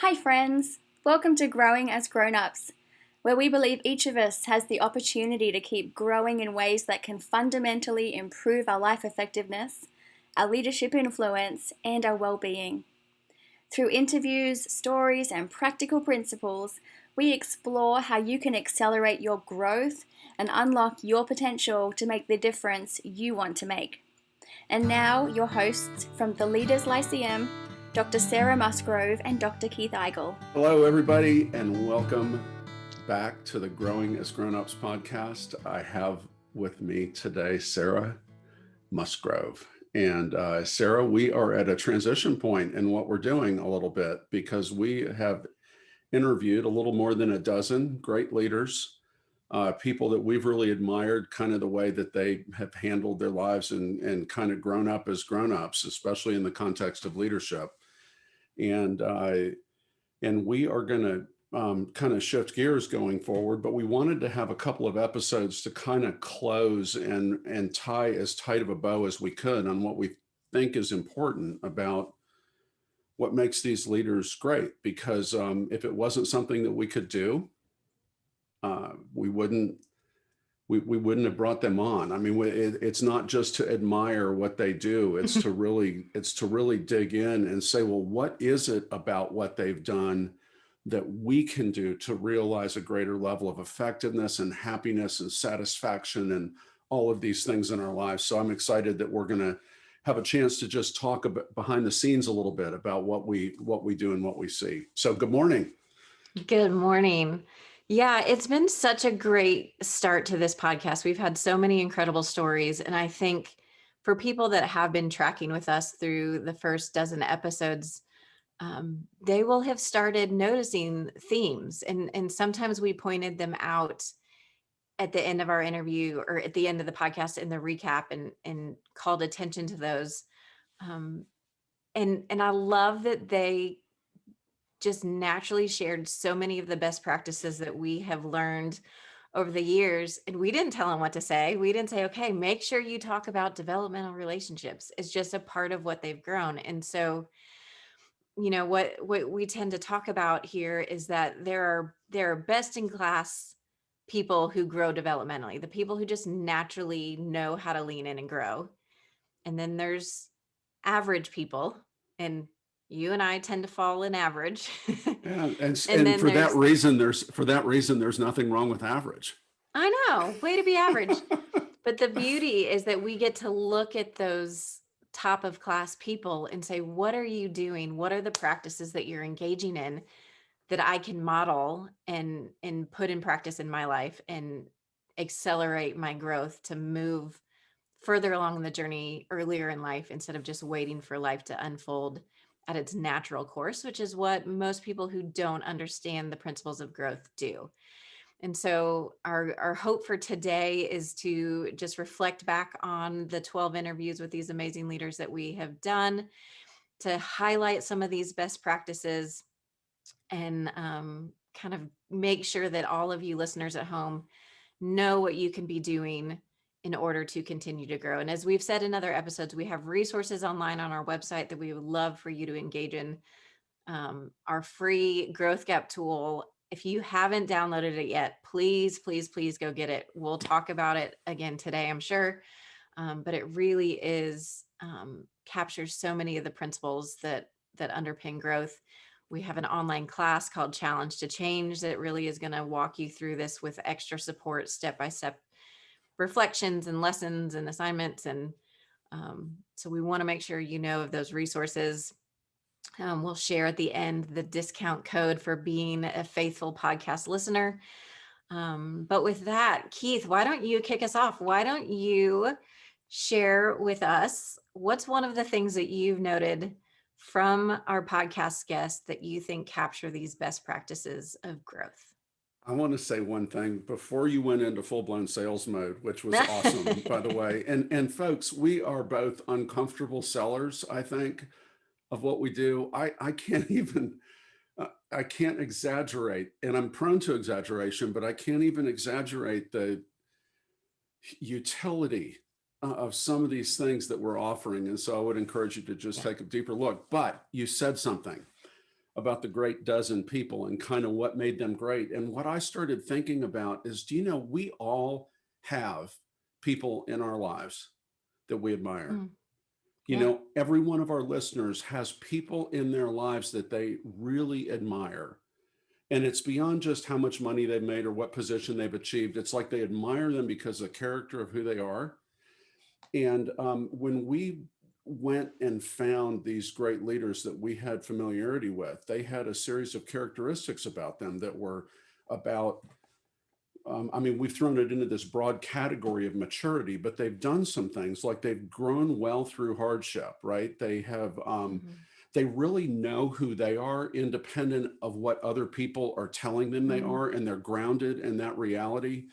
Hi friends, welcome to Growing as Grown-Ups, where we believe each of us has the opportunity to keep growing in ways that can fundamentally improve our life effectiveness, our leadership influence, and our well-being. Through interviews, stories, and practical principles, we explore how you can accelerate your growth and unlock your potential to make the difference you want to make. And now, your hosts from the Leaders Lyceum, Dr. Sarah Musgrove and Dr. Keith Eigel. Hello, everybody, and welcome back to the Growing as Grown-Ups podcast. I have with me today Sarah Musgrove. And Sarah, we are at a transition point in what we're doing a little bit because we have interviewed a little more than a dozen great leaders, people that we've really admired, kind of the way that they have handled their lives and kind of grown up as grown-ups, especially in the context of leadership. And we are going to kind of shift gears going forward, but we wanted to have a couple of episodes to kind of close and tie as tight of a bow as we could on what we think is important about what makes these leaders great. Because if it wasn't something that we could do, we wouldn't have brought them on. I mean, it's not just to admire what they do. It's to really dig in and say, well, what is it about what they've done that we can do to realize a greater level of effectiveness and happiness and satisfaction and all of these things in our lives. So I'm excited that we're going to have a chance to just talk about behind the scenes a little bit about what we do and what we see. So good morning. Good morning. Yeah, it's been such a great start to this podcast. We've had so many incredible stories. And I think for people that have been tracking with us through the first dozen episodes, they will have started noticing themes. And sometimes we pointed them out at the end of our interview or at the end of the podcast in the recap and called attention to those. And I love that they just naturally shared so many of the best practices that we have learned over the years. And we didn't tell them what to say. We didn't say, okay, make sure you talk about developmental relationships. It's just a part of what they've grown. And so, you know, what we tend to talk about here is that there are best in class people who grow developmentally, the people who just naturally know how to lean in and grow. And then there's average people, and you and I tend to fall in average. Yeah, and for that reason, there's nothing wrong with average. I know, way to be average. But the beauty is that we get to look at those top of class people and say, what are you doing? What are the practices that you're engaging in that I can model and put in practice in my life and accelerate my growth to move further along the journey earlier in life instead of just waiting for life to unfold at its natural course, which is what most people who don't understand the principles of growth do. And so our hope for today is to just reflect back on the 12 interviews with these amazing leaders that we have done, to highlight some of these best practices and kind of make sure that all of you listeners at home know what you can be doing in order to continue to grow. And as we've said in other episodes, we have resources online on our website that we would love for you to engage in. Our free growth gap tool. If you haven't downloaded it yet, please go get it. We'll talk about it again today, I'm sure. But it really is captures so many of the principles that underpin growth. We have an online class called Challenge to Change that really is going to walk you through this with extra support, step-by-step reflections and lessons and assignments. And so we want to make sure you know of those resources. We'll share at the end the discount code for being a faithful podcast listener. But with that, Keith, why don't you kick us off? Why don't you share with us what's one of the things that you've noted from our podcast guests that you think capture these best practices of growth? I want to say one thing before you went into full-blown sales mode, which was awesome, by the way. And folks, we are both uncomfortable sellers, I think, of what we do. I can't even, I can't exaggerate, and I'm prone to exaggeration, but I can't even exaggerate the utility of some of these things that we're offering. And so I would encourage you to just take a deeper look. But you said something. about the great dozen people and kind of what made them great. And what I started thinking about is, do you know, we all have people in our lives that we admire. Mm. You Yeah. know, every one of our listeners has people in their lives that they really admire. And it's beyond just how much money they've made or what position they've achieved. It's like they admire them because of the character of who they are. And when we went and found these great leaders that we had familiarity with, they had a series of characteristics about them that were about, I mean, we've thrown it into this broad category of maturity, but they've done some things like they've grown well through hardship, right? They have, they really know who they are independent of what other people are telling them they are, and they're grounded in that reality.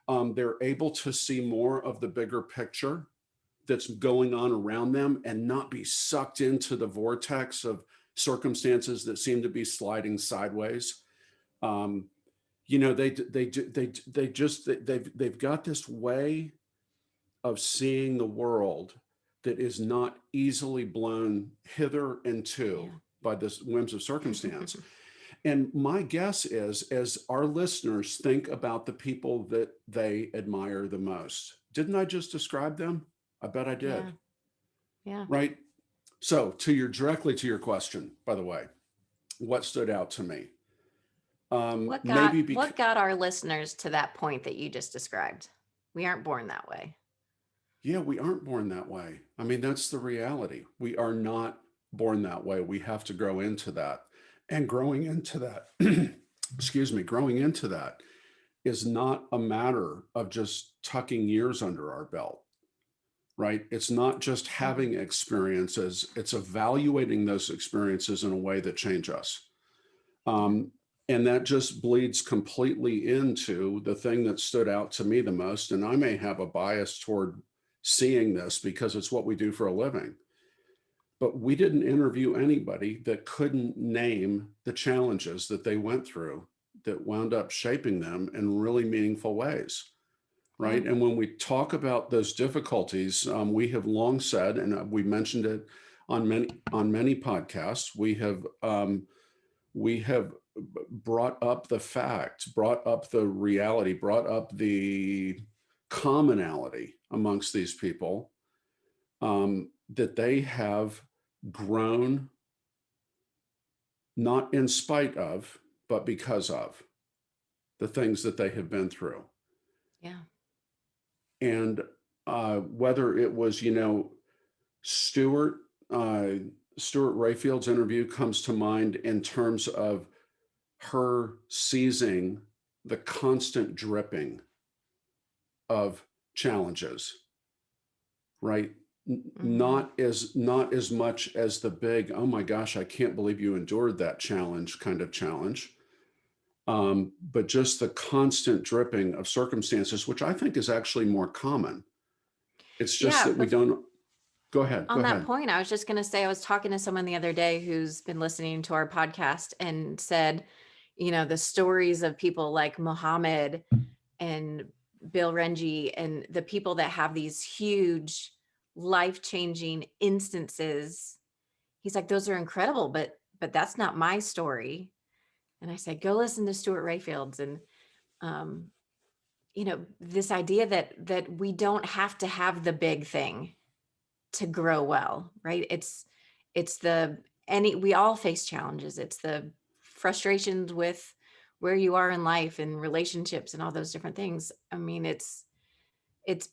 They're able to see more of the bigger picture that's going on around them and not be sucked into the vortex of circumstances that seem to be sliding sideways. You know, they've got this way of seeing the world that is not easily blown hither and to by the whims of circumstance. And my guess is, as our listeners think about the people that they admire the most, didn't I just describe them? I bet I did. Yeah. Right. So directly to your question, by the way, what stood out to me? What got our listeners to that point that you just described? We aren't born that way. Yeah, we aren't born that way. I mean, that's the reality. We are not born that way. We have to grow into that. And growing into that, growing into that is not a matter of just tucking years under our belt, right? It's not just having experiences, it's evaluating those experiences in a way that change us. And that just bleeds completely into the thing that stood out to me the most. And I may have a bias toward seeing this because it's what we do for a living. But we didn't interview anybody that couldn't name the challenges that they went through that wound up shaping them in really meaningful ways, right? And when we talk about those difficulties, we have long said, and we mentioned it on many podcasts, we have brought up the fact, brought up the reality, brought up the commonality amongst these people, that they have grown not in spite of, but because of the things that they have been through. Yeah. And whether it was, you know, Stuart Rayfield's interview comes to mind in terms of her seizing the constant dripping of challenges, right? Not as much as the big, oh my gosh, I can't believe you endured that challenge kind of challenge. But just the constant dripping of circumstances, which I think is actually more common. It's just that we don't. Go ahead. On that point, I was just going to say, I was talking to someone the other day who's been listening to our podcast and said, you know, the stories of people like Muhammad and Bill Renji and the people that have these huge life-changing instances. He's like, those are incredible, but that's not my story. And I said, go listen to Stuart Rayfield's. And, you know, this idea that we don't have to have the big thing to grow well, right? We all face challenges. It's the frustrations with where you are in life and relationships and all those different things. I mean, it's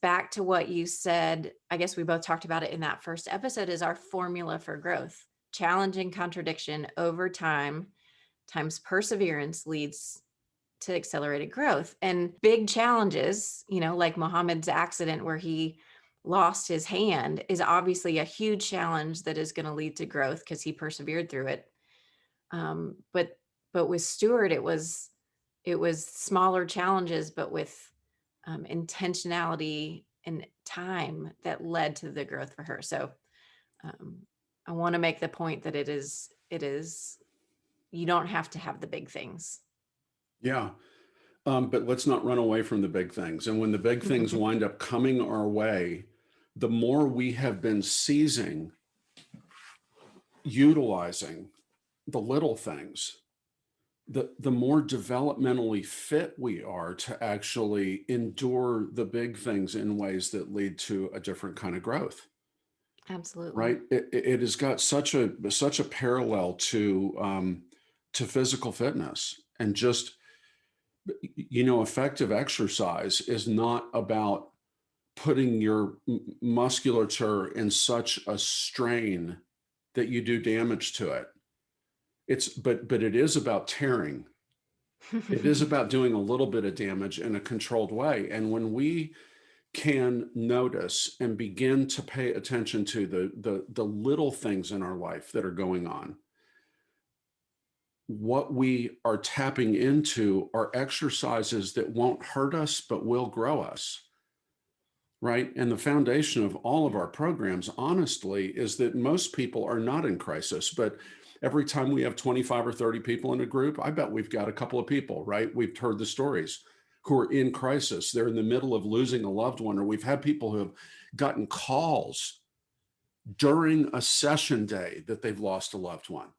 back to what you said. I guess we both talked about it in that first episode, is our formula for growth. Challenge and contradiction over time times perseverance leads to accelerated growth. And big challenges, you know, like Muhammad's accident where he lost his hand, is obviously a huge challenge that is going to lead to growth because he persevered through it. But with Stuart, it was smaller challenges, but with intentionality and time that led to the growth for her. So I want to make the point that it is, you don't have to have the big things. Yeah. But let's not run away from the big things. And when the big things wind up coming our way, the more we have been seizing, utilizing, the little things, the more developmentally fit we are to actually endure the big things in ways that lead to a different kind of growth. Absolutely. Right? It has got such a parallel to physical fitness, and just, effective exercise is not about putting your musculature in such a strain that you do damage to it. But it is about tearing. It is about doing a little bit of damage in a controlled way. And when we can notice and begin to pay attention to the little things in our life that are going on, what we are tapping into are exercises that won't hurt us but will grow us, right? And the foundation of all of our programs, honestly, is that most people are not in crisis, but every time we have 25 or 30 people in a group, I bet we've got a couple of people, right? We've heard the stories, who are in crisis. They're in the middle of losing a loved one, or we've had people who have gotten calls during a session day that they've lost a loved one.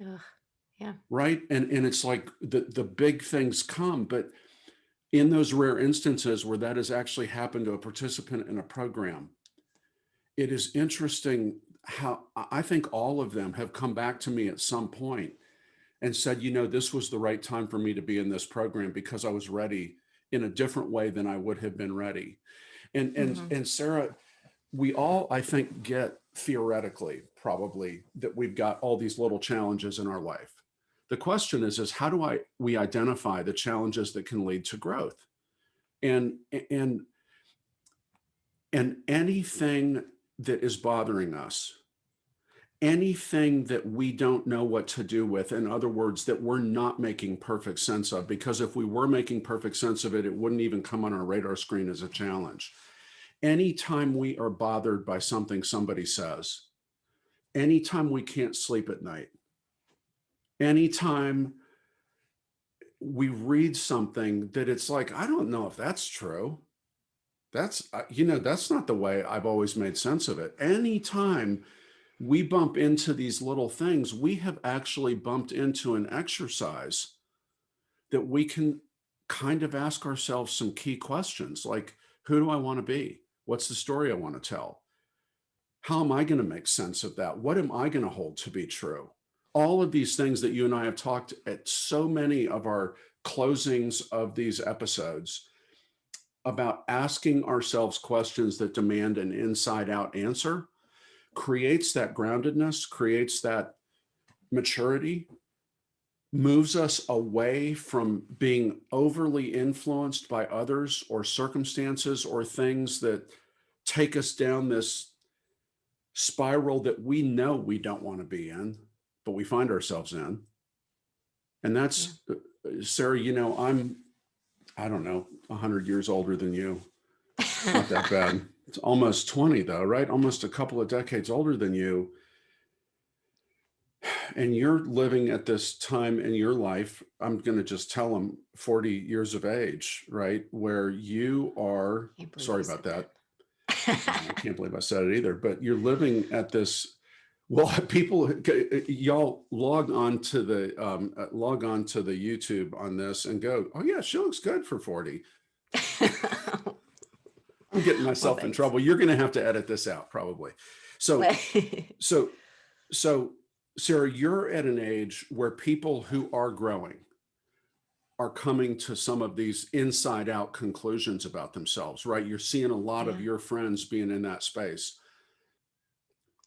Ugh, yeah. Right. And it's like the big things come, but in those rare instances where that has actually happened to a participant in a program, it is interesting how I think all of them have come back to me at some point and said, this was the right time for me to be in this program because I was ready in a different way than I would have been ready. And Sarah, we all, I think, get theoretically probably that we've got all these little challenges in our life. The question is how do we identify the challenges that can lead to growth? And anything that is bothering us, anything that we don't know what to do with, in other words, that we're not making perfect sense of, because if we were making perfect sense of it, it wouldn't even come on our radar screen as a challenge. Anytime we are bothered by something somebody says, anytime we can't sleep at night, anytime we read something that it's like, I don't know if that's true. That's not the way I've always made sense of it. Anytime we bump into these little things, we have actually bumped into an exercise that we can kind of ask ourselves some key questions, like, who do I want to be? What's the story I want to tell? How am I going to make sense of that? What am I going to hold to be true? All of these things that you and I have talked at so many of our closings of these episodes about asking ourselves questions that demand an inside out answer creates that groundedness, creates that maturity, moves us away from being overly influenced by others or circumstances or things that take us down this spiral that we know we don't want to be in, but we find ourselves in. And that's, Sarah, I don't know, 100 years older than you. Not that bad. It's almost 20 though, right? Almost a couple of decades older than you. And you're living at this time in your life, I'm going to just tell them 40 years of age, right? Where you are, sorry about that. I can't believe I said it either, but you're living at this, well, people, y'all log on to the YouTube on this and go, oh yeah, she looks good for 40. I'm getting myself in trouble. You're going to have to edit this out probably. So Sarah, you're at an age where people who are growing are coming to some of these inside out conclusions about themselves, right? You're seeing a lot of your friends being in that space.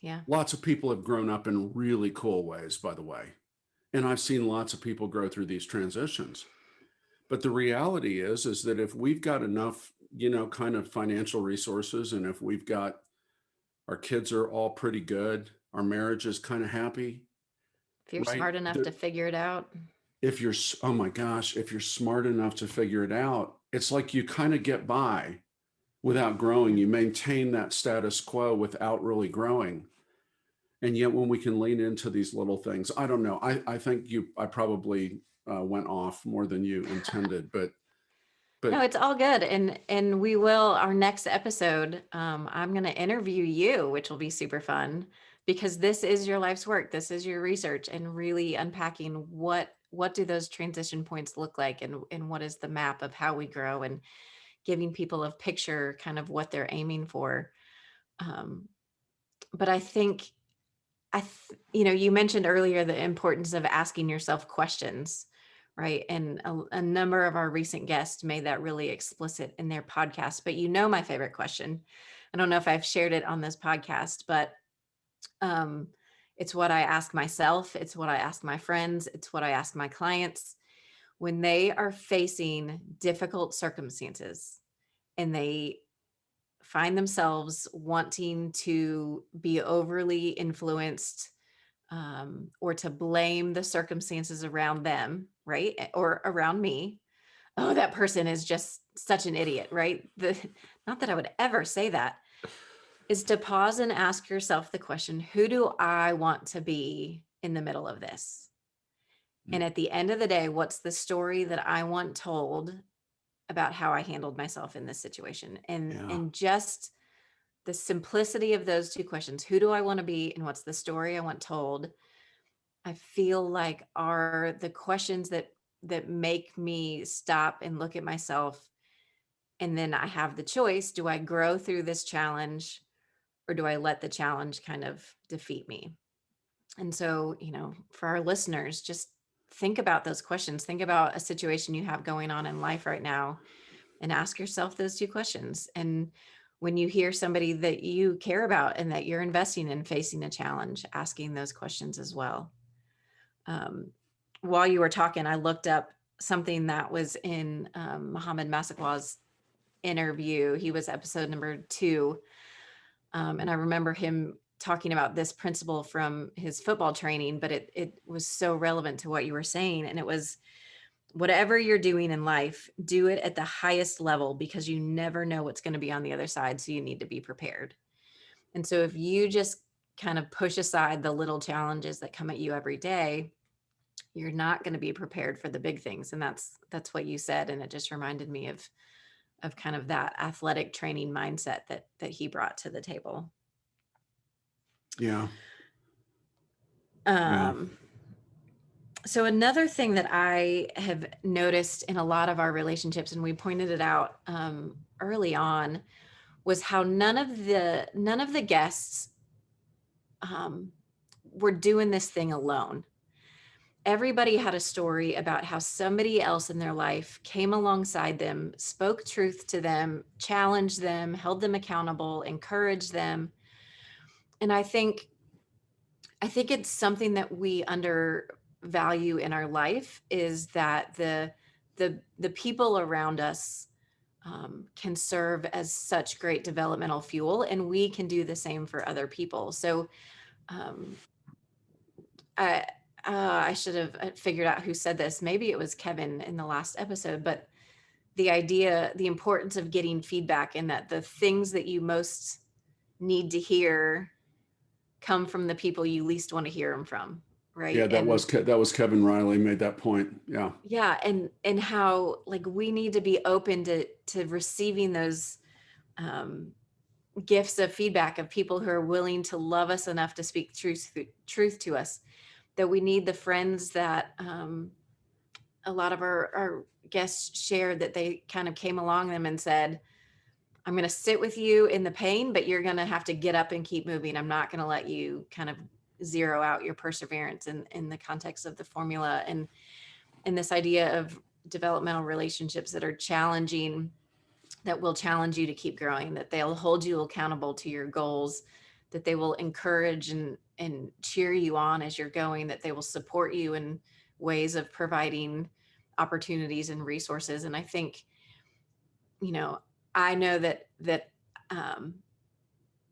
Yeah. Lots of people have grown up in really cool ways, by the way. And I've seen lots of people grow through these transitions. But the reality is that if we've got enough, kind of financial resources, and if we've got, our kids are all pretty good, our marriage is kind of happy. If you're smart enough to figure it out. If you're smart enough to figure it out, it's like you kind of get by without growing. You maintain that status quo without really growing. And yet when we can lean into these little things, I don't know. I think I probably went off more than you intended, but no, it's all good. And we will, our next episode, I'm going to interview you, which will be super fun because this is your life's work. This is your research, and really unpacking what do those transition points look like, and what is the map of how we grow, and giving people a picture kind of what they're aiming for. But I think you mentioned earlier the importance of asking yourself questions, right? And a number of our recent guests made that really explicit in their podcast. But my favorite question, I don't know if I've shared it on this podcast, but it's what I ask myself. It's what I ask my friends. It's what I ask my clients when they are facing difficult circumstances and they find themselves wanting to be overly influenced, or to blame the circumstances around them, right? Or around me. Oh, that person is just such an idiot, right? Not that I would ever say that, is to pause and ask yourself the question, who do I want to be in the middle of this? And at the end of the day, what's the story that I want told about how I handled myself in this situation? And just the simplicity of those two questions, who do I want to be and what's the story I want told, I feel like are the questions that make me stop and look at myself. And then I have the choice, do I grow through this challenge, or do I let the challenge kind of defeat me? And so, for our listeners, just think about those questions. Think about a situation you have going on in life right now and ask yourself those two questions. And when you hear somebody that you care about and that you're investing in facing a challenge, asking those questions as well. While you were talking, I looked up something that was in Muhammad Massaqua's interview. He was episode number 2. And I remember him talking about this principle from his football training, but it was so relevant to what you were saying. And it was, whatever you're doing in life, do it at the highest level, because you never know what's going to be on the other side. So you need to be prepared. And so if you just kind of push aside the little challenges that come at you every day, you're not going to be prepared for the big things. And that's what you said. And it just reminded me of kind of that athletic training mindset that he brought to the table. Yeah. So another thing that I have noticed in a lot of our relationships, and we pointed it out early on, was how none of the guests were doing this thing alone. Everybody had a story about how somebody else in their life came alongside them, spoke truth to them, challenged them, held them accountable, encouraged them. And I think it's something that we undervalue in our life, is that the people around us can serve as such great developmental fuel, and we can do the same for other people. So I should have figured out who said this. Maybe it was Kevin in the last episode, but the importance of getting feedback, and that the things that you most need to hear come from the people you least want to hear them from. Right. Yeah, that was Kevin Riley made that point. Yeah. Yeah. And how, like, we need to be open to receiving those gifts of feedback of people who are willing to love us enough to speak truth to us, that we need the friends that a lot of our guests shared, that they kind of came along them and said, I'm going to sit with you in the pain, but you're going to have to get up and keep moving. I'm not going to let you kind of zero out your perseverance in the context of the formula. And this idea of developmental relationships that are challenging, that will challenge you to keep growing, that they'll hold you accountable to your goals, that they will encourage and cheer you on as you're going, that they will support you in ways of providing opportunities and resources. And I think, I know that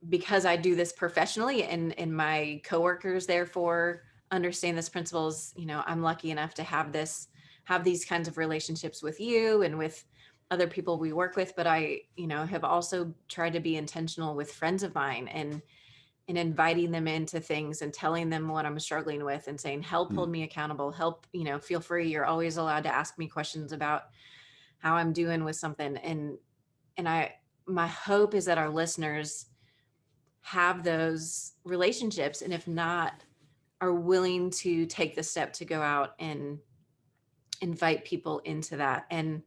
because I do this professionally, and my coworkers therefore understand this principles, I'm lucky enough to have these kinds of relationships with you and with other people we work with. But I, have also tried to be intentional with friends of mine, and inviting them into things and telling them what I'm struggling with, and saying, help hold me accountable, help, feel free. You're always allowed to ask me questions about how I'm doing with something. And my hope is that our listeners have those relationships, and if not, are willing to take the step to go out and invite people into that. And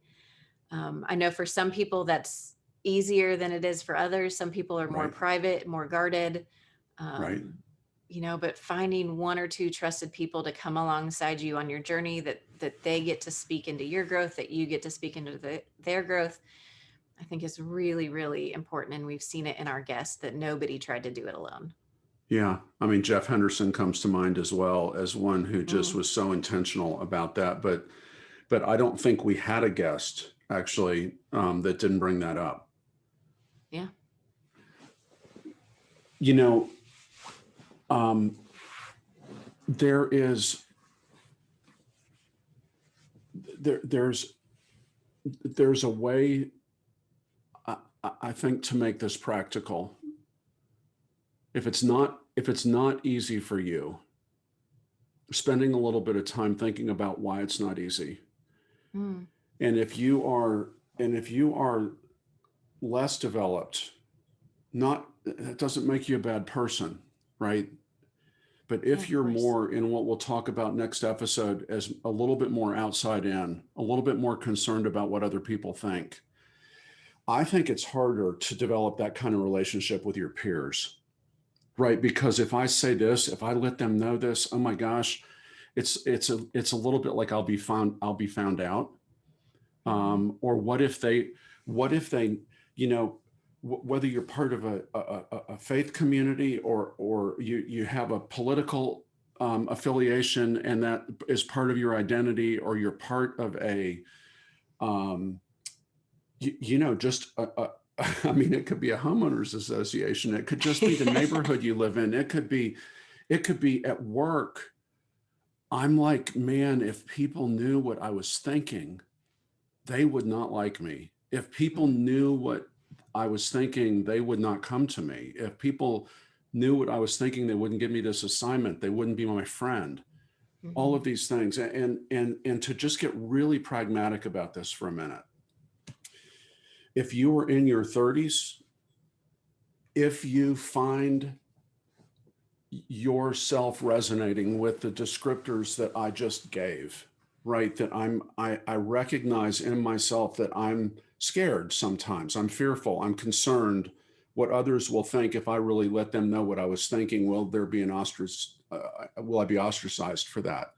I know for some people that's easier than it is for others. Some people are more Right. private, more guarded, Right. but finding one or two trusted people to come alongside you on your journey, that they get to speak into your growth, that you get to speak into their growth, I think is really, really important. And we've seen it in our guests that nobody tried to do it alone. Yeah. I mean, Jeff Henderson comes to mind as well as one who just was so intentional about that. But I don't think we had a guest actually that didn't bring that up. Yeah. You know, there's a way, I think, to make this practical. If it's not easy for you, spending a little bit of time thinking about why it's not easy. And if you are less developed, that doesn't make you a bad person, right? But if you're more in what we'll talk about next episode as a little bit more outside in, a little bit more concerned about what other people think, I think it's harder to develop that kind of relationship with your peers, right? Because if I say this, if I let them know this, oh my gosh, it's a little bit like I'll be found out. Or what if they, whether you're part of a faith community or you have a political affiliation and that is part of your identity, or you're part of a, just I mean, it could be a homeowners association. It could just be the neighborhood you live in. It could be at work. I'm like, man, if people knew what I was thinking, they would not like me. If people knew what I was thinking, they would not come to me. If people knew what I was thinking, they wouldn't give me this assignment. They wouldn't be my friend. All of these things. And to just get really pragmatic about this for a minute. If you were in your 30s, if you find yourself resonating with the descriptors that I just gave, right? That I recognize in myself that I'm scared sometimes, I'm fearful, I'm concerned what others will think if I really let them know what I was thinking. Will I be ostracized for that?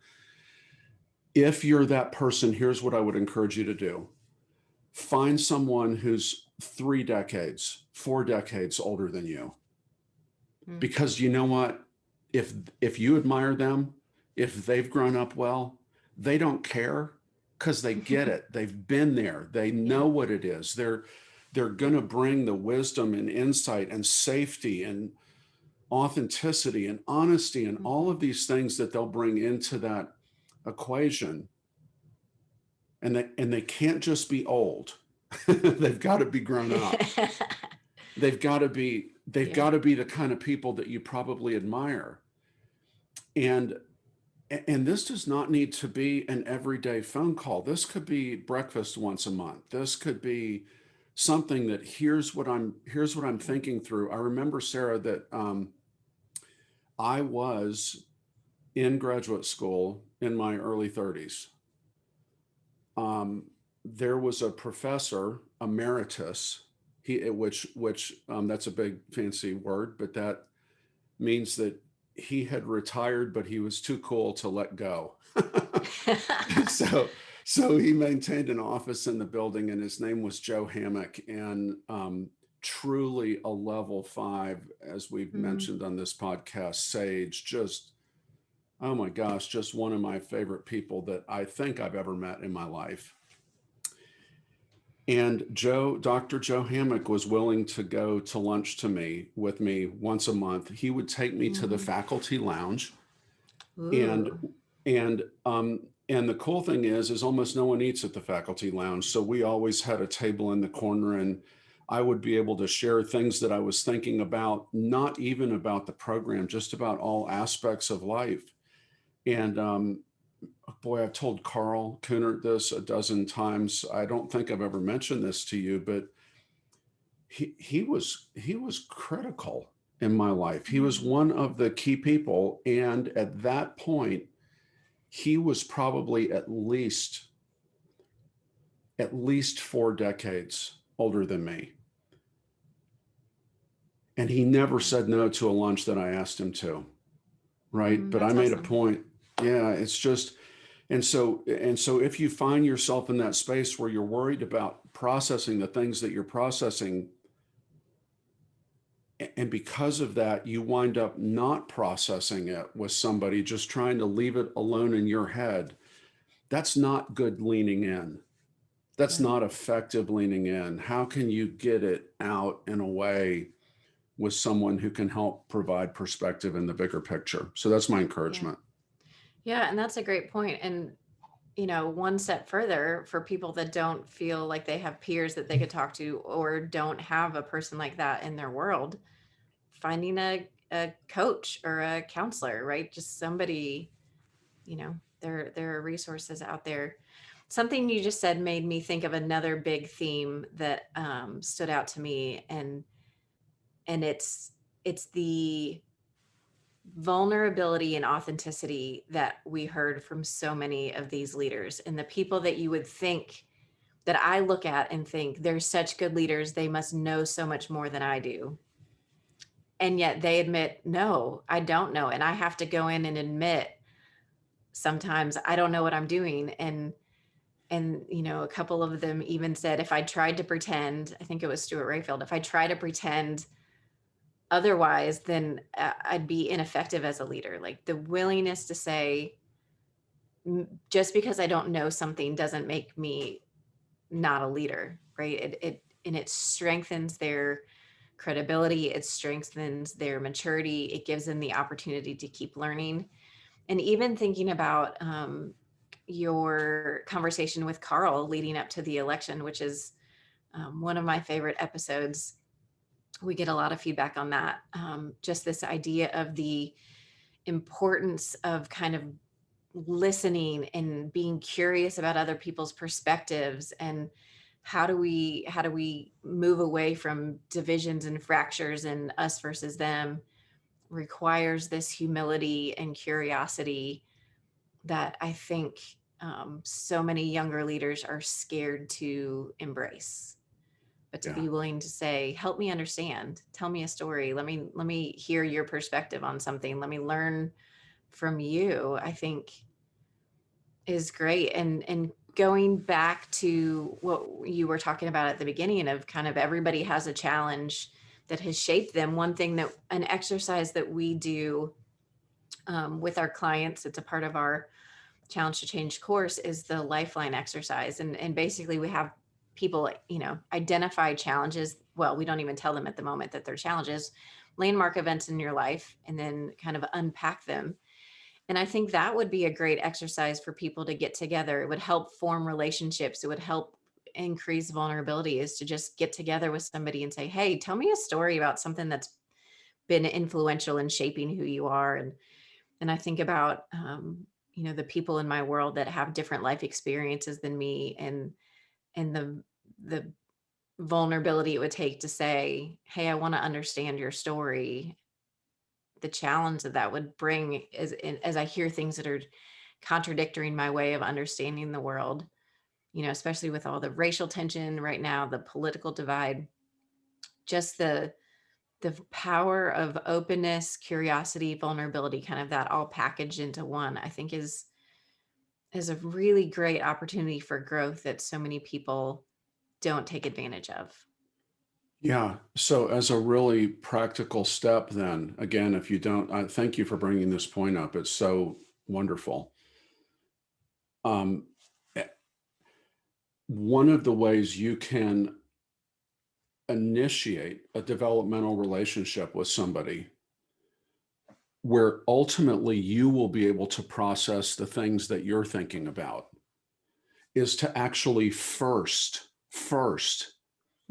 If you're that person, here's what I would encourage you to do. Find someone who's 3 decades, 4 decades older than you. Because you know what? If you admire them, if they've grown up well, they don't care because they get it. They've been there. They know what it is. They're going to bring the wisdom and insight and safety and authenticity and honesty and all of these things that they'll bring into that equation. And they can't just be old. They've got to be grown up. They've got to be the kind of people that you probably admire. And this does not need to be an everyday phone call. This could be breakfast once a month. This could be something that here's what I'm thinking through. I remember, Sarah, that I was in graduate school in my early 30s. There was a professor emeritus, which that's a big fancy word, but that means that he had retired, but he was too cool to let go. So he maintained an office in the building, and his name was Joe Hammock, and truly a level 5, as we've mentioned on this podcast, sage, just, oh my gosh, just one of my favorite people that I think I've ever met in my life. And Dr. Joe Hammock was willing to go to lunch with me once a month. He would take me to the faculty lounge. And the cool thing is almost no one eats at the faculty lounge. So we always had a table in the corner, and I would be able to share things that I was thinking about, not even about the program, just about all aspects of life. And boy, I've told Carl Kunert this a dozen times. I don't think I've ever mentioned this to you, but he was critical in my life. He was one of the key people. And at that point, he was probably at least 4 decades older than me. And he never said no to a lunch that I asked him to. Right. But I That's made a awesome. point. Yeah, it's just, and so if you find yourself in that space where you're worried about processing the things that you're processing, and because of that, you wind up not processing it with somebody, just trying to leave it alone in your head, that's not good leaning in. That's Right. not effective leaning in. How can you get it out in a way with someone who can help provide perspective in the bigger picture? So that's my Yeah. encouragement. Yeah. And that's a great point. And, one step further for people that don't feel like they have peers that they could talk to or don't have a person like that in their world, finding a coach or a counselor, right? Just somebody, there are resources out there. Something you just said made me think of another big theme that stood out to me, and it's the vulnerability and authenticity that we heard from so many of these leaders, and the people that you would think that I look at and think they're such good leaders, they must know so much more than I do. And yet they admit, no, I don't know. And I have to go in and admit sometimes I don't know what I'm doing. And a couple of them even said, if I tried to pretend, I think it was Stuart Rayfield, if I try to pretend otherwise, then I'd be ineffective as a leader. Like the willingness to say, just because I don't know something doesn't make me not a leader, right? It strengthens their credibility, it strengthens their maturity, it gives them the opportunity to keep learning. And even thinking about your conversation with Carl leading up to the election, which is one of my favorite episodes. We get a lot of feedback on that. Just this idea of the importance of kind of listening and being curious about other people's perspectives, and how do we move away from divisions and fractures and us versus them, requires this humility and curiosity that I think so many younger leaders are scared to embrace. But to Yeah. be willing to say, help me understand, tell me a story, let me hear your perspective on something, let me learn from you, I think is great. And going back to what you were talking about at the beginning of kind of everybody has a challenge that has shaped them. One thing that an exercise that we do with our clients, it's a part of our Challenge to Change course, is the Lifeline exercise. And basically we have people, identify challenges. Well, we don't even tell them at the moment that they're challenges, landmark events in your life, and then kind of unpack them. And I think that would be a great exercise for people to get together. It would help form relationships. It would help increase vulnerability, is to just get together with somebody and say, hey, tell me a story about something that's been influential in shaping who you are. And I think about, the people in my world that have different life experiences than me, and the vulnerability it would take to say, hey, I want to understand your story, the challenge that would bring as I hear things that are contradicting my way of understanding the world, especially with all the racial tension right now, the political divide, just the power of openness, curiosity, vulnerability, kind of that all packaged into one, I think is a really great opportunity for growth that so many people don't take advantage of. Yeah. So as a really practical step, then again, if you don't, thank you for bringing this point up. It's so wonderful. Um, eh, One of the ways you can initiate a developmental relationship with somebody where ultimately you will be able to process the things that you're thinking about is to actually first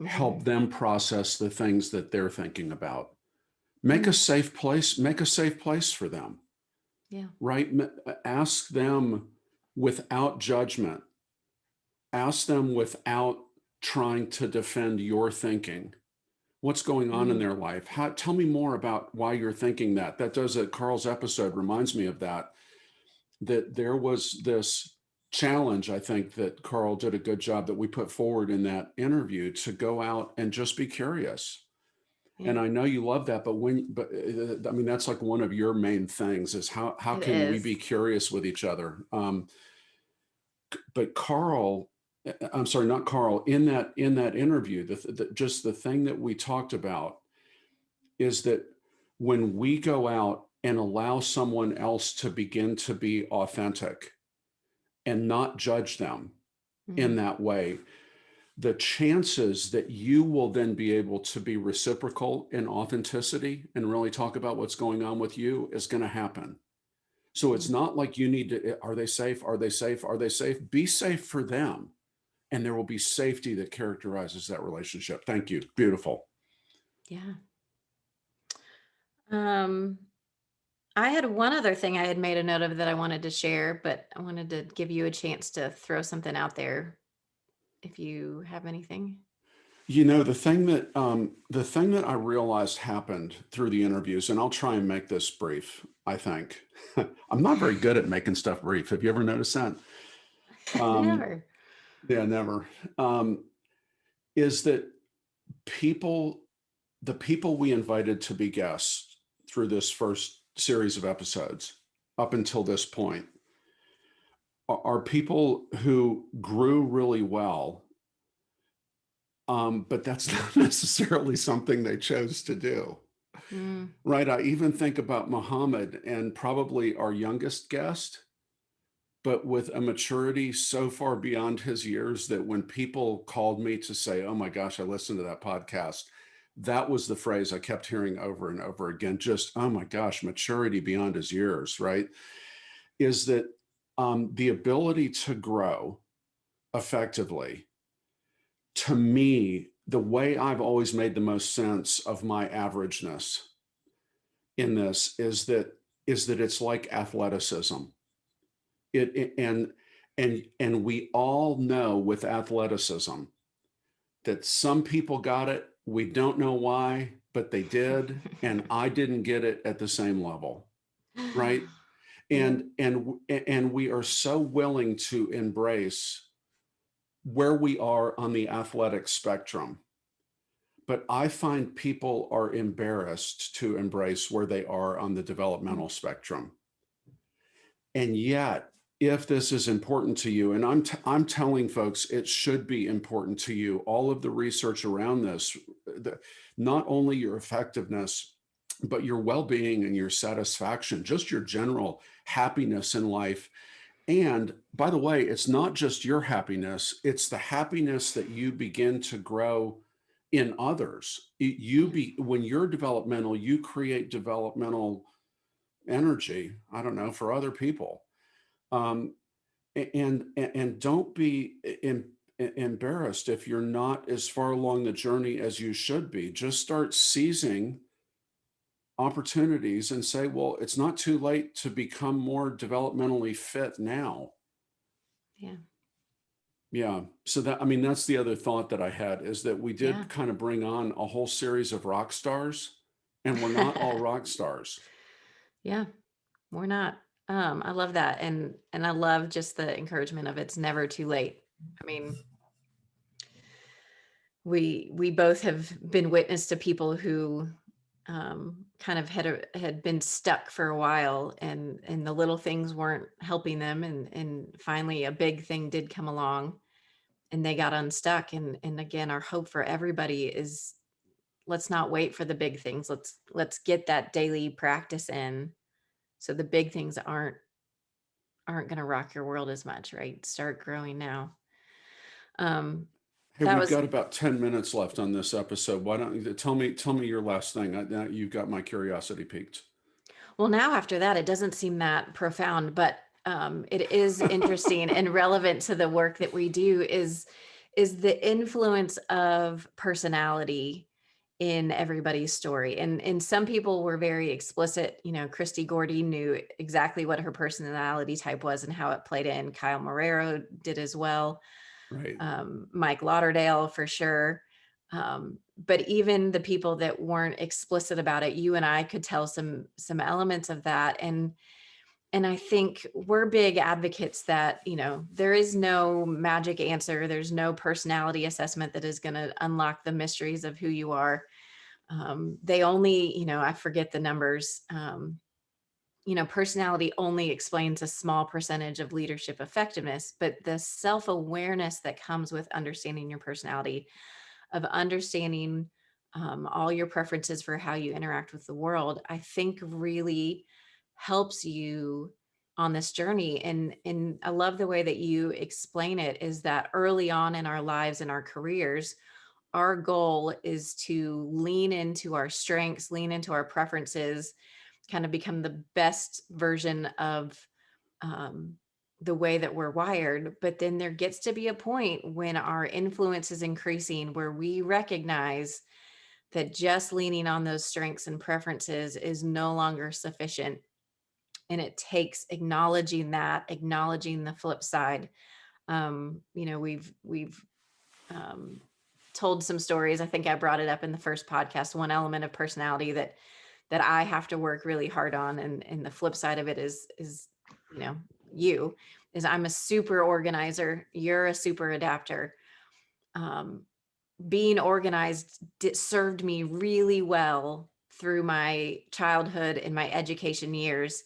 help Mhm. them process the things that they're thinking about. Mm. Make a safe place for them, Yeah. right? Ask them without judgment, ask them without trying to defend your thinking. what's going on in their life. Tell me more about why you're thinking that. Carl's episode reminds me of that there was this challenge, I think, that Carl did a good job that we put forward in that interview to go out and just be curious. Yeah. And I know you love that, but I mean, that's like one of your main things is how It can we is. be curious with each other? But Carl, I'm sorry, not Carl, in that interview, just the thing that we talked about is that when we go out and allow someone else to begin to be authentic and not judge them in that way, the chances that you will then be able to be reciprocal in authenticity and really talk about what's going on with you is going to happen. So it's not like you need to, are they safe? Are they safe? Are they safe? Be safe for them. And there will be safety that characterizes that relationship. Thank you. Beautiful. Yeah. I had one other thing I had made a note of that I wanted to share, but I wanted to give you a chance to throw something out there if you have anything. You know, the thing that I realized happened through the interviews, and I'll try and make this brief, I think. I'm not very good at making stuff brief. Have you ever noticed that? Never. Yeah, never. Is that the people we invited to be guests through this first series of episodes up until this point are people who grew really well. But that's not necessarily something they chose to do. Right. I even think about Muhammad and probably our youngest guest, but with a maturity so far beyond his years that when people called me to say, oh my gosh, I listened to that podcast, that was the phrase I kept hearing over and over again. Just, oh my gosh, maturity beyond his years, right? Is that the ability to grow effectively, to me, the way I've always made the most sense of my averageness in this is that it's like athleticism. And we all know with athleticism that some people got it. We don't know why, but they did, and I didn't get it at the same level, right? And we are so willing to embrace where we are on the athletic spectrum. But I find people are embarrassed to embrace where they are on the developmental spectrum. And yet, if this is important to you, and I'm telling folks it should be important to you, all of the research around this, not only your effectiveness, but your well-being and your satisfaction, just your general happiness in life. And by the way, it's not just your happiness, it's the happiness that you begin to grow in others. When you're developmental, you create developmental energy, I don't know, for other people. And don't be embarrassed if you're not as far along the journey as you should be. Just start seizing opportunities and say, well, it's not too late to become more developmentally fit now. Yeah. So that's the other thought that I had, is that we did kind of bring on a whole series of rock stars, and we're not all rock stars. Yeah, we're not. I love that. And I love just the encouragement of it's never too late. I mean, we both have been witness to people who kind of had been stuck for a while, and the little things weren't helping them, and finally a big thing did come along and they got unstuck. And again, our hope for everybody is, let's not wait for the big things. Let's get that daily practice in, so the big things aren't going to rock your world as much, right? Start growing now. Hey, we've got about 10 minutes left on this episode. Why don't you tell me your last thing? Now you've got my curiosity piqued. Well, now after that, it doesn't seem that profound, but it is interesting and relevant to the work that we do, is the influence of personality in everybody's story. And some people were very explicit. Christy Gordy knew exactly what her personality type was and how it played in. Kyle Marrero did as well. Right. Mike Lauderdale, for sure. But even the people that weren't explicit about it, you and I could tell some elements of that. And I think we're big advocates that, there is no magic answer. There's no personality assessment that is going to unlock the mysteries of who you are. They only, I forget the numbers. Personality only explains a small percentage of leadership effectiveness, but the self-awareness that comes with understanding your personality, of understanding all your preferences for how you interact with the world, I think really helps you on this journey. And I love the way that you explain it, is that early on in our lives and our careers, our goal is to lean into our strengths, lean into our preferences, kind of become the best version of um, the way that we're wired. But then there gets to be a point when our influence is increasing, where we recognize that just leaning on those strengths and preferences is no longer sufficient. And it takes acknowledging the flip side. We've told some stories. I think I brought it up in the first podcast. One element of personality that I have to work really hard on, and the flip side of it is you know you is I'm a super organizer. You're a super adapter. Um, Being organized served me really well through my childhood and my education years.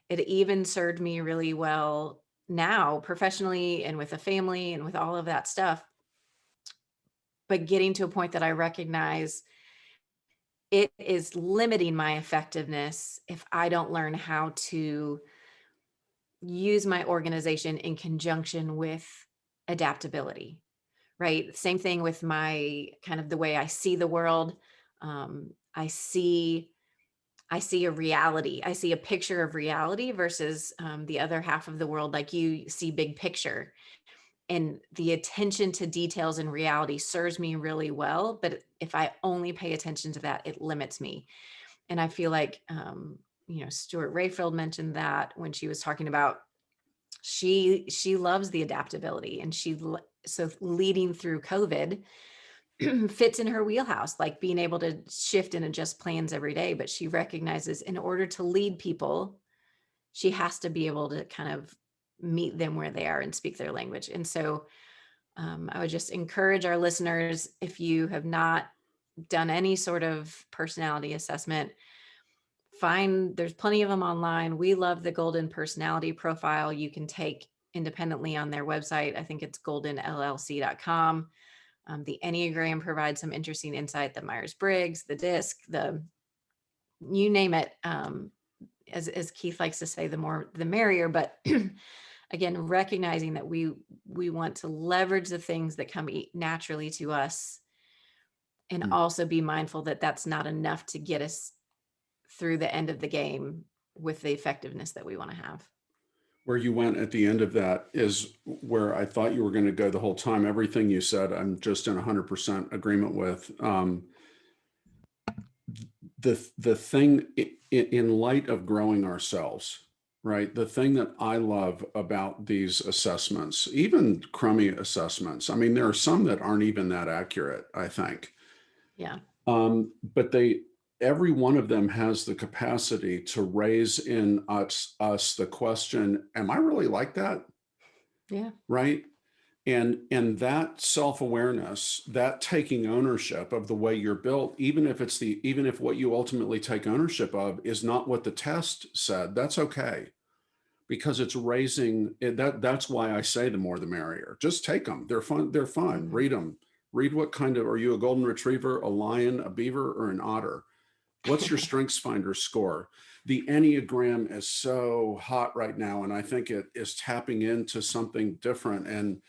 It even served me really well now professionally and with a family and with all of that stuff. But getting to a point that I recognize it is limiting my effectiveness if I don't learn how to use my organization in conjunction with adaptability, right? Same thing with my kind of the way I see the world. I see a reality. I see a picture of reality versus the other half of the world, like you see big picture. And the attention to details in reality serves me really well. But if I only pay attention to that, it limits me. And I feel like, Stuart Rayfield mentioned that when she was talking about she loves the adaptability, and so leading through COVID fits in her wheelhouse, like being able to shift and adjust plans every day. But she recognizes in order to lead people, she has to be able to kind of meet them where they are and speak their language. And so I would just encourage our listeners, if you have not done any sort of personality assessment, there's plenty of them online. We love the Golden Personality Profile. You can take independently on their website. I think it's goldenllc.com. The Enneagram provides some interesting insight, the Myers-Briggs, the DISC, you name it. As Keith likes to say, the more the merrier. But again, recognizing that we want to leverage the things that come naturally to us, and also be mindful that that's not enough to get us through the end of the game with the effectiveness that we want to have. Where you went at the end of that is where I thought you were going to go the whole time. Everything you said, I'm just in 100% agreement with. The thing in light of growing ourselves, right? The thing that I love about these assessments, even crummy assessments, I mean, there are some that aren't even that accurate, I think. Yeah. But every one of them has the capacity to raise in us the question, am I really like that? Yeah. Right. And that self-awareness, that taking ownership of the way you're built, even if what you ultimately take ownership of is not what the test said, that's okay. Because it's raising that's why I say the more the merrier. Just take them. They're fun. Mm-hmm. Read them. Read what kind of, are you a golden retriever, a lion, a beaver, or an otter? What's your strengths finder score? The Enneagram is so hot right now, and I think it is tapping into something different. And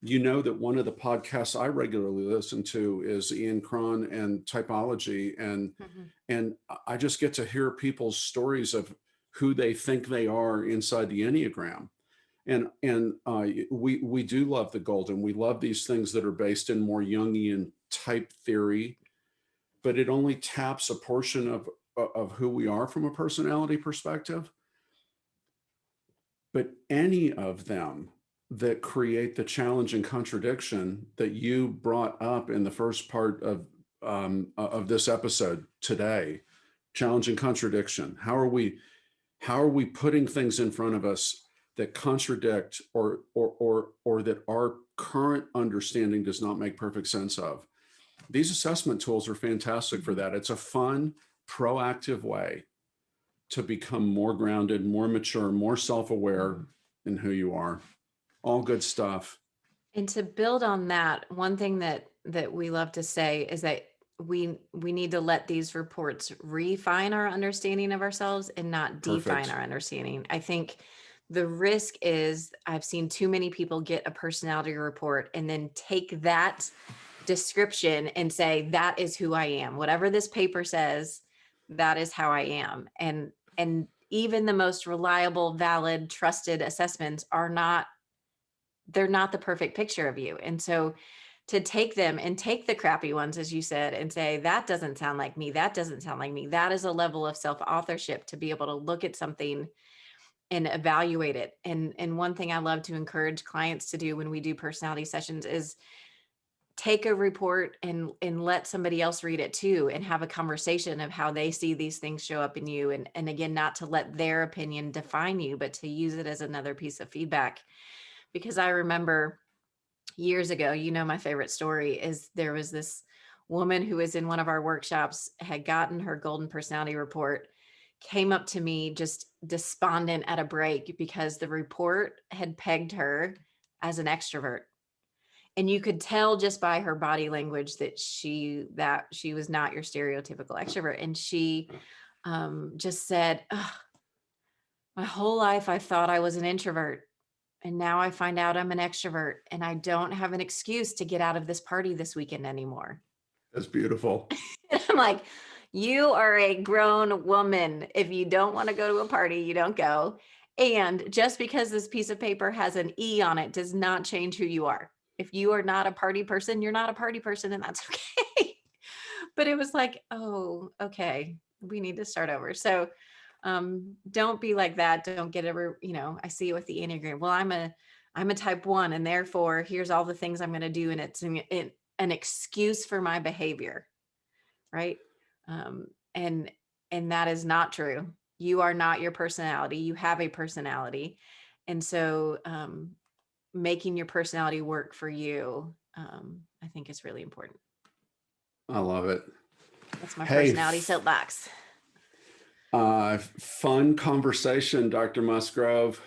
you know that one of the podcasts I regularly listen to is Ian Cron and typology, and I just get to hear people's stories of who they think they are inside the Enneagram. And we do love the golden. We love these things that are based in more Jungian type theory, but it only taps a portion of who we are from a personality perspective. But any of them that create the challenge and contradiction that you brought up in the first part of this episode today. Challenge and contradiction. How are we putting things in front of us that contradict or that our current understanding does not make perfect sense of? These assessment tools are fantastic for that. It's a fun, proactive way to become more grounded, more mature, more self-aware in who you are. All good stuff. And to build on that, one thing that we love to say is that we need to let these reports refine our understanding of ourselves and not define Perfect. our understanding. I think the risk is I've seen too many people get a personality report and then take that description and say, that is who I am. Whatever this paper says, that is how I am. And even the most reliable, valid, trusted assessments they're not the perfect picture of you. And so to take them and take the crappy ones, as you said, and say, that doesn't sound like me. That doesn't sound like me. That is a level of self-authorship to be able to look at something and evaluate it. And one thing I love to encourage clients to do when we do personality sessions is take a report and let somebody else read it too, and have a conversation of how they see these things show up in you. And again, not to let their opinion define you, but to use it as another piece of feedback. Because I remember years ago, my favorite story is there was this woman who was in one of our workshops, had gotten her golden personality report, came up to me just despondent at a break because the report had pegged her as an extrovert. And you could tell just by her body language that she was not your stereotypical extrovert. And she just said, my whole life I thought I was an introvert. And now I find out I'm an extrovert, and I don't have an excuse to get out of this party this weekend anymore. That's beautiful. And I'm like, you are a grown woman. If you don't want to go to a party, you don't go. And just because this piece of paper has an E on it does not change who you are. If you are not a party person, you're not a party person, and that's okay. But it was like, oh, okay, we need to start over. So don't be like that. Don't get I see it with the Enneagram. Well, I'm a type 1, and therefore here's all the things I'm going to do. And it's an excuse for my behavior. Right. And that is not true. You are not your personality. You have a personality. And so, making your personality work for you, I think is really important. I love it. That's my personality soapbox. Fun conversation, Dr. Musgrove.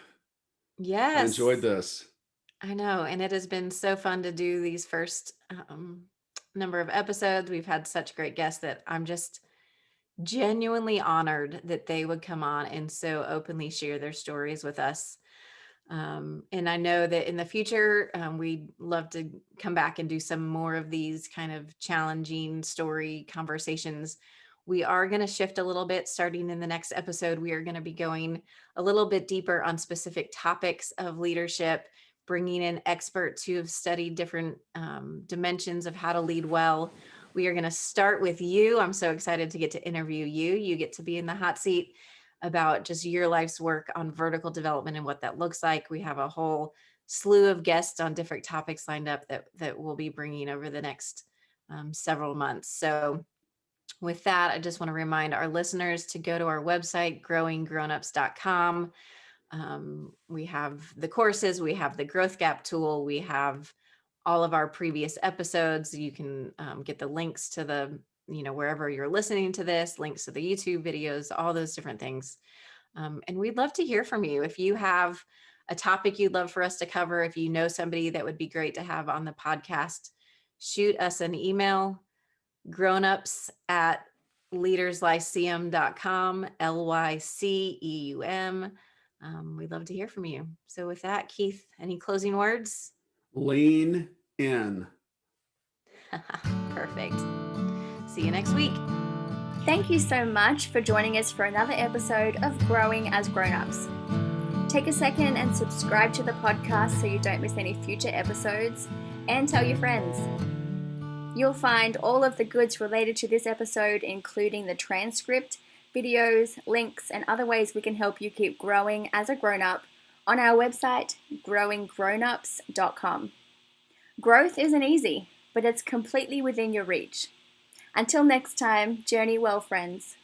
Yes. I enjoyed this. I know. And it has been so fun to do these first number of episodes. We've had such great guests that I'm just genuinely honored that they would come on and so openly share their stories with us. And I know that in the future, we'd love to come back and do some more of these kind of challenging story conversations. We are going to shift a little bit starting in the next episode. We are going to be going a little bit deeper on specific topics of leadership, bringing in experts who have studied different dimensions of how to lead well. We are going to start with you. I'm so excited to get to interview you. You get to be in the hot seat about just your life's work on vertical development and what that looks like. We have a whole slew of guests on different topics lined up that we'll be bringing over the next several months. So with that, I just want to remind our listeners to go to our website, growinggrownups.com. We have the courses, we have the Growth Gap tool, we have all of our previous episodes. You can get the links to the, wherever you're listening to this, links to the YouTube videos, all those different things. And we'd love to hear from you. If you have a topic you'd love for us to cover, if you know somebody that would be great to have on the podcast, shoot us an email, grownups@leaderslyceum.com, LYCEUM. We'd love to hear from you. So with that, Keith, any closing words? Lean in. Perfect. See you next week. Thank you so much for joining us for another episode of Growing as Grown-Ups. Take a second and subscribe to the podcast so you don't miss any future episodes, and tell your friends. You'll find all of the goods related to this episode, including the transcript, videos, links, and other ways we can help you keep growing as a grown-up, on our website, growinggrownups.com. Growth isn't easy, but it's completely within your reach. Until next time, journey well, friends.